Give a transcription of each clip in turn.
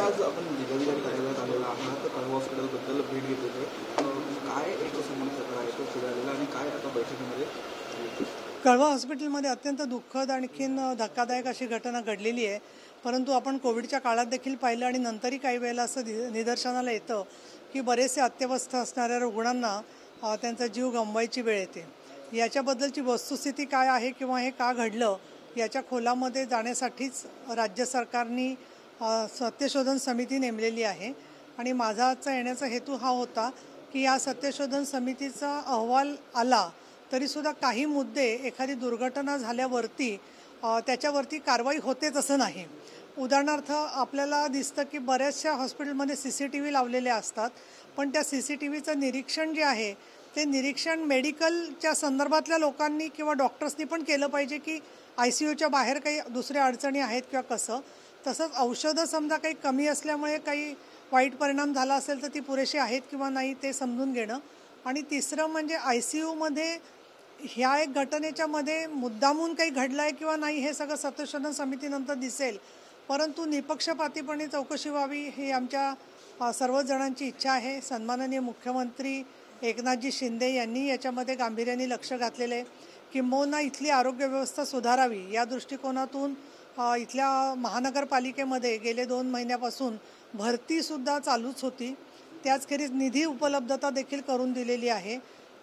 आज आपण जिल्हाधिकारी कार्यालयात आलेला आहात, तर कळवा हॉस्पिटलबद्दल भेट घेतली काय एक समस्या आहे तो फिरायला आणि काय आता बैठकीमध्ये? कळवा हॉस्पिटलमध्ये अत्यंत दुःखद आणखीन धक्कादायक अशी घटना घडलेली आहे. परंतु आपण कोविडच्या काळात देखील पाहिलं आणि नंतरही काही वेळेला असं निदर्शनाला येतं की बरेचसे अत्यवस्थ असणाऱ्या रुग्णांना त्यांचा जीव गमवायची वेळ येते. याच्याबद्दलची वस्तुस्थिती काय आहे किंवा हे का घडलं याच्या खोलामध्ये जाण्यासाठीच राज्य सरकारने सत्यशोधन समिती नेमलेली आहे. आणि माझा आजचा येण्याचा हेतू हा होता की या सत्यशोधन समितीचा अहवाल आला तरीसुद्धा काही मुद्दे एखादी दुर्घटना झाल्यावरती त्याच्यावरती कारवाई होतेच असं नाही. उदाहरणार्थ आपल्याला दिसतं की बऱ्याचशा हॉस्पिटलमध्ये CCTV लावलेले असतात, पण त्या CCTVचं निरीक्षण जे आहे ते निरीक्षण मेडिकलच्या संदर्भातल्या लोकांनी किंवा डॉक्टर्सनी पण केलं पाहिजे की ICUच्या बाहेर काही दुसऱ्या अडचणी आहेत किंवा कसं. तसंच औषधं समजा काही कमी असल्यामुळे काही वाईट परिणाम झाला असेल तर ती पुरेशी आहेत किंवा नाही ते समजून घेणं. आणि तिसरं म्हणजे ICUमध्ये ह्या एक घटनेच्या मध्ये मुद्दामून काही घडलं आहे किंवा नाही हे सगळं सत्यशोधन समितीनंतर दिसेल, परंतु निपक्षपातीपणे चौकशी व्हावी ही आमच्या सर्वच जणांची इच्छा आहे. सन्माननीय मुख्यमंत्री एकनाथजी शिंदे यांनी याच्यामध्ये गांभीर्याने लक्ष घातलेलं आहे. किंबहुना इथली आरोग्य व्यवस्था सुधारावी या दृष्टिकोनातून इथल्या महानगरपालिकेमध्ये गेले 2 महिन्यापासून भरतीसुद्धा चालूच होती. त्याचखेरीज निधी उपलब्धता देखील करून दिलेली आहे.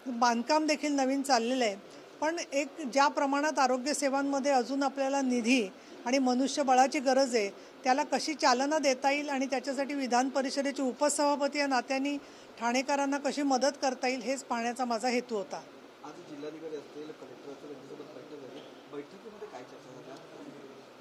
बांधकाम देखील नवीन चाललेलं आहे. पण एक ज्या प्रमाणात आरोग्य सेवांमध्ये अजून आपल्याला निधी आणि मनुष्यबळाची गरज आहे त्याला कशी चालना देता येईल आणि त्याच्यासाठी विधान परिषदेचे उपसभापती या नात्याने ठाणेकरांना कशी मदत करता येईल हेच पाहण्याचा माझा हेतू होता. आज जिल्हाधिकारी असतील, कलेक्टर असतील, त्यांच्यासोबत बैठक झाली. बैठकीमध्ये काय चर्चा झाल्या?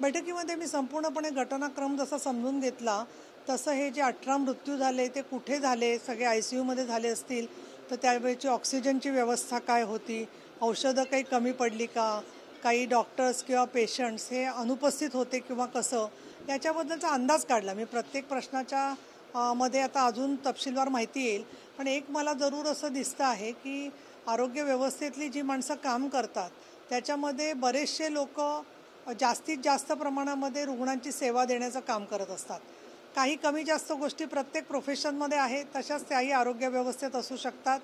बैठकीमध्ये मी संपूर्णपणे घटनाक्रम जसा समजून घेतला तसं हे जे 18 मृत्यू झाले ते कुठे झाले, सगळे ICUमध्ये झाले असतील तर त्यावेळेची ऑक्सिजनची व्यवस्था काय होती, औषधं काही कमी पडली का, काही डॉक्टर्स किंवा पेशंट्स हे अनुपस्थित होते किंवा कसं याच्याबद्दलचा अंदाज काढला मी. प्रत्येक प्रश्नाच्या मध्ये आता अजून तपशीलवार माहिती येईल. पण एक मला जरूर असं दिसतं आहे की आरोग्य व्यवस्थेतली जी माणसं काम करतात त्याच्यामध्ये बरेचसे लोक जास्तीत जास्त प्रमाणामध्ये रुग्णांची सेवा देण्याचं काम करत असतात. काही कमी जास्त गोष्टी प्रत्येक प्रोफेशनमध्ये आहेत, तशाच त्याही आरोग्य व्यवस्थेत असू शकतात,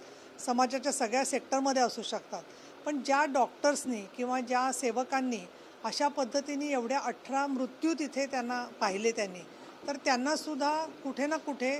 समाजाच्या सगळ्या सेक्टरमध्ये असू शकतात. पण ज्या डॉक्टर्सनी किंवा ज्या सेवकांनी अशा पद्धतीने एवढ्या 18 मृत्यू तिथे त्यांना पाहिले तर त्यांनासुद्धा कुठे ना कुठे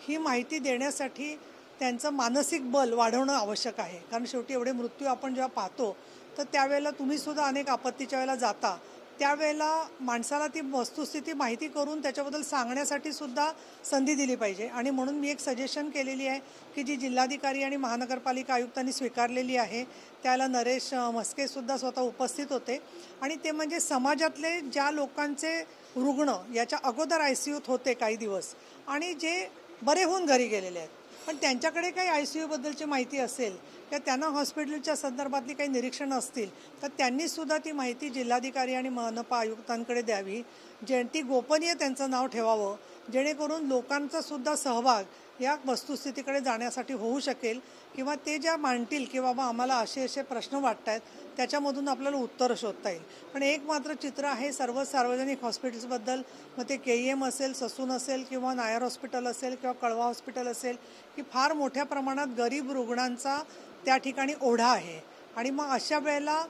ही माहिती देण्यासाठी त्यांचं मानसिक बल वाढवणं आवश्यक आहे. कारण शेवटी एवढे मृत्यू आपण जेव्हा पाहतो तर त्यावेळेला तुम्हीसुद्धा अनेक आपत्तीच्या वेळेला जाता, त्यावेळेला माणसाला ती वस्तुस्थिती माहिती करून त्याच्याबद्दल सांगण्यासाठी सुद्धा संधी दिली पाहिजे. आणि म्हणून मी एक सजेशन केलेली आहे की जी जिल्हाधिकारी आणि महानगरपालिका आयुक्तांनी स्वीकारलेली आहे त्याला नरेश म्हस्केसुद्धा स्वतः उपस्थित होते. आणि ते म्हणजे समाजातले ज्या लोकांचे रुग्ण याच्या अगोदर ICUत होते काही दिवस आणि जे बरे होऊन घरी गेलेले आहेत पण त्यांच्याकडे काही ICUबद्दलची माहिती असेल किंवा त्यांना हॉस्पिटलच्या संदर्भातली काही निरीक्षणं असतील तर त्यांनीसुद्धा ती माहिती जिल्हाधिकारी आणि मनपा आयुक्तांकडे द्यावी. ती गोपनीय त्यांचं नाव ठेवावं जेणेकरून लोकांचासुद्धा सहभाग या वस्तुस्थितीकडे जाण्यासाठी होऊ शकेल. किंवा ते ज्या मांडतील की बाबा आम्हाला असे प्रश्न वाटत आहेत त्याच्यामधून आपल्याला उत्तरं शोधता येईल. पण एक मात्र चित्र आहे सर्व सार्वजनिक हॉस्पिटल्सबद्दल, मग ते KEM असेल, ससून असेल किंवा नायर हॉस्पिटल असेल किंवा कळवा हॉस्पिटल असेल, की फार मोठ्या प्रमाणात गरीब रुग्णांचा त्या ठिकाणी ओढा आहे. आणि मग अशा वेळेला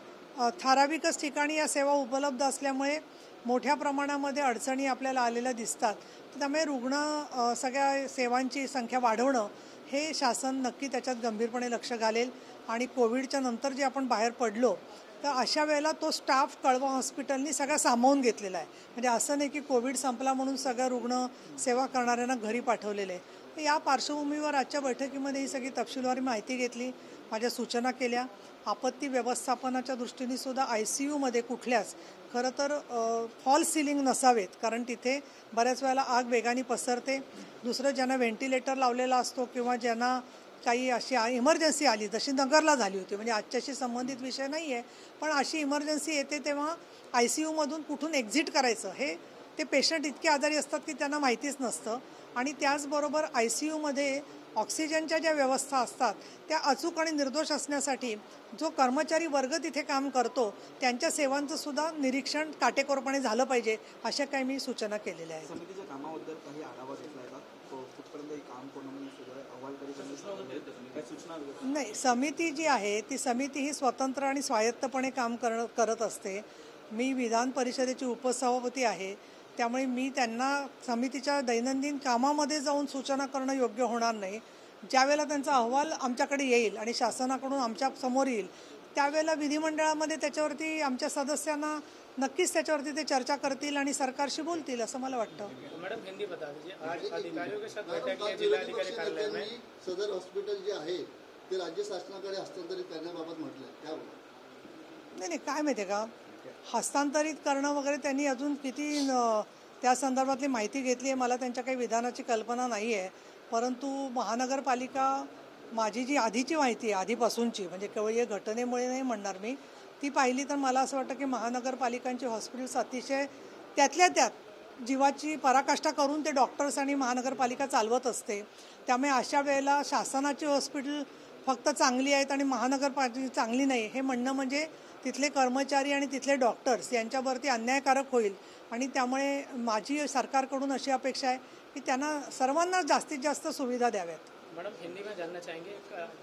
ठराविकच ठिकाणी या सेवा उपलब्ध असल्यामुळे मोठ्या प्रमाणामध्ये अडचणी आपल्याला आलेल्या दिसतात. त्यामुळे रुग्ण सगळ्या सेवांची संख्या वाढवणं हे शासन नक्की त्याच्यात गंभीरपणे लक्ष घालेल. आणि कोविडच्या नंतर जे आपण बाहेर पडलो तर अशा वेळेला तो स्टाफ कळवा हॉस्पिटलनी सगळा सामावून घेतलेला आहे. म्हणजे असं नाही की कोविड संपला म्हणून सगळ्या रुग्ण सेवा करणाऱ्यांना घरी पाठवलेले आहे. या पार्श्वभूमीवर आजच्या बैठकीमध्ये ही सगळी तपशीलवार माहिती घेतली, माझ्या सूचना केल्या. आपत्ती व्यवस्थापनाच्या दृष्टीने सुद्धा ICUमध्ये कुठल्याच खरं तर फॉल्स सिलिंग नसावेत, कारण तिथे बऱ्याच वेळेला आग वेगाने पसरते. दुसरं ज्यांना व्हेंटिलेटर लावलेला असतो किंवा ज्यांना काही अशी इमर्जन्सी आली जशी नगरला झाली होती, म्हणजे आजच्याशी संबंधित विषय नाही आहे, पण अशी इमर्जन्सी येते तेव्हा ICUमधून कुठून एक्झिट करायचं हे ते पेशंट इतके आजारी असतात की त्यांना माहितीच नसतं. आणि त्याचबरोबर ICUमध्ये ऑक्सिजनच्या ज्या व्यवस्था असतात त्या अचूक आणि निर्दोष असण्यासाठी जो कर्मचारी वर्ग तिथे काम करतो त्यांच्या सेवांचं सुद्धा निरीक्षण काटेकोरपणे झालं पाहिजे, अशा काही मी सूचना केलेल्या आहेत. समितीच्या कामाबद्दल काही आढावा घेतला आहे का? कुठपर्यंत हे काम पूर्णपणे सुरू आहे? अहवाल कधी काही सूचना? नाही, समिती जी आहे ती समिती ही स्वतंत्र आणि स्वायत्तपणे काम करत असते. मी विधान परिषदेची उपसभापती आहे, त्यामुळे मी त्यांना समितीच्या दैनंदिन कामामध्ये जाऊन सूचना करणं योग्य होणार नाही. ज्यावेळेला त्यांचा अहवाल आमच्याकडे येईल आणि शासनाकडून आमच्या समोर येईल त्यावेळेला विधिमंडळामध्ये त्याच्यावरती आमच्या सदस्यांना नक्कीच त्याच्यावरती ते चर्चा करतील आणि सरकारशी बोलतील असं मला वाटतं. मॅडम हिंदी बता दीजिए, आज अधिकारियों के साथ बैठक में जिल्हाधिकारी कार्यालय में सदर हॉस्पिटल जे आहे ते राज्य शासनाकडे हस्तांतरित करण्याबाबत म्हटलं काय बोला? नाही, काय माहिती आहे का, हस्तांतरित करणं वगैरे त्यांनी अजून किती त्या संदर्भातली माहिती घेतली आहे मला त्यांच्या काही विधानाची कल्पना नाही आहे. परंतु महानगरपालिका माझी जी आधीची माहिती आहे आधीपासूनची, म्हणजे केवळ या घटनेमुळे नाही म्हणणार मी, ती पाहिली तर मला असं वाटतं की महानगरपालिकांची हॉस्पिटल्स अतिशय त्यातल्या त्यात जीवाची पराकाष्ठा करून ते डॉक्टर्स आणि महानगरपालिका चालवत असते. त्यामुळे अशा वेळेला शासनाची हॉस्पिटल फक्त चांगली आहेत आणि महानगरपालिका चांगली नाही हे म्हणणं म्हणजे तिथले कर्मचारी आणि तिथले डॉक्टर्स यांच्यावरती अन्यायकारक होईल. आणि त्यामुळे माझी सरकारकडून अशी अपेक्षा आहे की त्यांना सर्वांना जास्तीत जास्त सुविधा द्याव्यात. मैडम हिंदी में जानना चाहेंगे,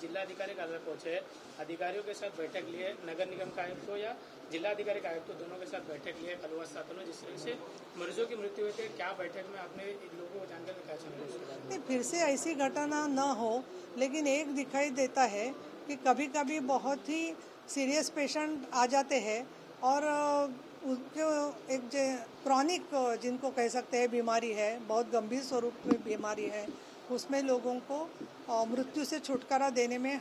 जिलाधिकारी कार्यालय पहुंचे, अधिकारियों के साथ बैठक लिए, नगर निगम का आयुक्त हो या जिलाधिकारी का आयुक्त दोनों के साथ बैठक लिए कलवा सातों में, जिस तरह से मरीजों की मृत्यु हुई थी, क्या बैठक में आपने लोगों को जानकारी क्या चाहिए? नहीं, फिर से ऐसी घटना न हो, लेकिन एक दिखाई देता है कि कभी कभी बहुत ही सीरियस पेशेंट आ जाते हैं और उनको एक जो क्रॉनिक जिनको कह सकते हैं बीमारी है, बहुत गंभीर स्वरूप में बीमारी है, उसमें लोगों को मृत्यु से छुटकारा देने में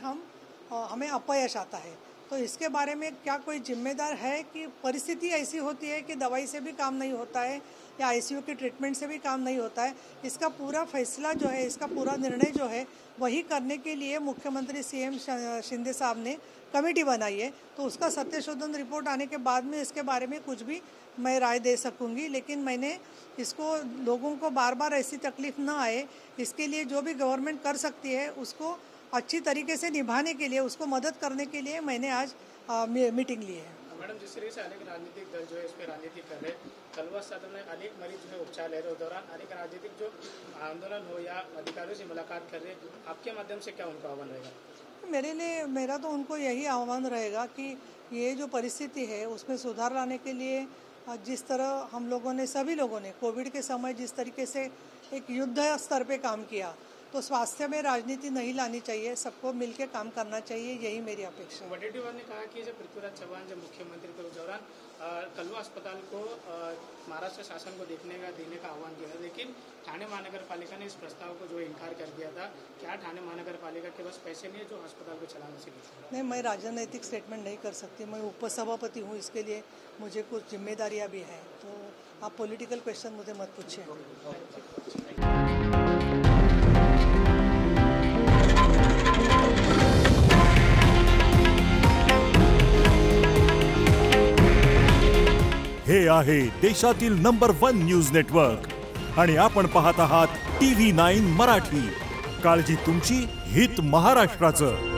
हमें अपयश आता है. तो इसके बारे में क्या कोई जिम्मेदार है कि परिस्थिति ऐसी होती है कि दवाई से भी काम नहीं होता है या ICU की ट्रीटमेंट से भी काम नहीं होता है. इसका पूरा फैसला जो है, इसका पूरा निर्णय जो है वही करने के लिए मुख्यमंत्री CM शिंदे साहब ने कमेटी बनाई है. तो उसका सत्यशोधन रिपोर्ट आने के बाद में इसके बारे में कुछ भी मैं राय दे सकूंगी. लेकिन मैंने इसको लोगों को बार बार ऐसी तकलीफ न आए इसके लिए जो भी गवर्नमेंट कर सकती है उसको अच्छी तरीके से निभाने के लिए, उसको मदद करने के लिए मैंने आज मीटिंग ली है. मैडम जिस तरह से अनेक राजनीतिक दल जो है इस पर राजनीति कर रहे हैं, कलवा सदन में अनेक मरीज जो है उपचार ले रहे हैं, उस दौरान अनेक राजनीतिक जो आंदोलन हो या अधिकारियों से मुलाकात कर रहे हैं, आपके माध्यम से क्या उनको आह्वान रहेगा? मेरा तो उनको यही आह्वान रहेगा कि ये जो परिस्थिति है उसमें सुधार लाने के लिए जिस तरह हम लोगों ने, सभी लोगों ने कोविड के समय जिस तरीके से एक युद्ध स्तर पे काम किया, तो स्वास्थ्य में राजनीति नहीं लानी चाहिए, सबको मिलकर काम करना चाहिए, यही मेरी अपेक्षा है. वडेट्टीवार ने कहा कि जब पृथ्वीराज चौहान जब मुख्यमंत्री थे उस दौरान कलवा अस्पताल को महाराष्ट्र शासन को देने का आह्वान किया, लेकिन ठाणे महानगर पालिका ने इस प्रस्ताव को जो इनकार कर दिया था. क्या ठाणे महानगर पालिका के पास पैसे नहीं है जो अस्पताल को चलाने से? नहीं, मैं राजनैतिक स्टेटमेंट नहीं कर सकती. मैं उपसभापति हूँ, इसके लिए मुझे कुछ जिम्मेदारियाँ भी हैं. तो आप पॉलिटिकल क्वेश्चन मुझे मत पूछिए. हे आहे देशातील नंबर 1 न्यूज नेटवर्क आणि आपण पाहत आहात TV9 मराठी. काळजी तुमची, हित महाराष्ट्राचं.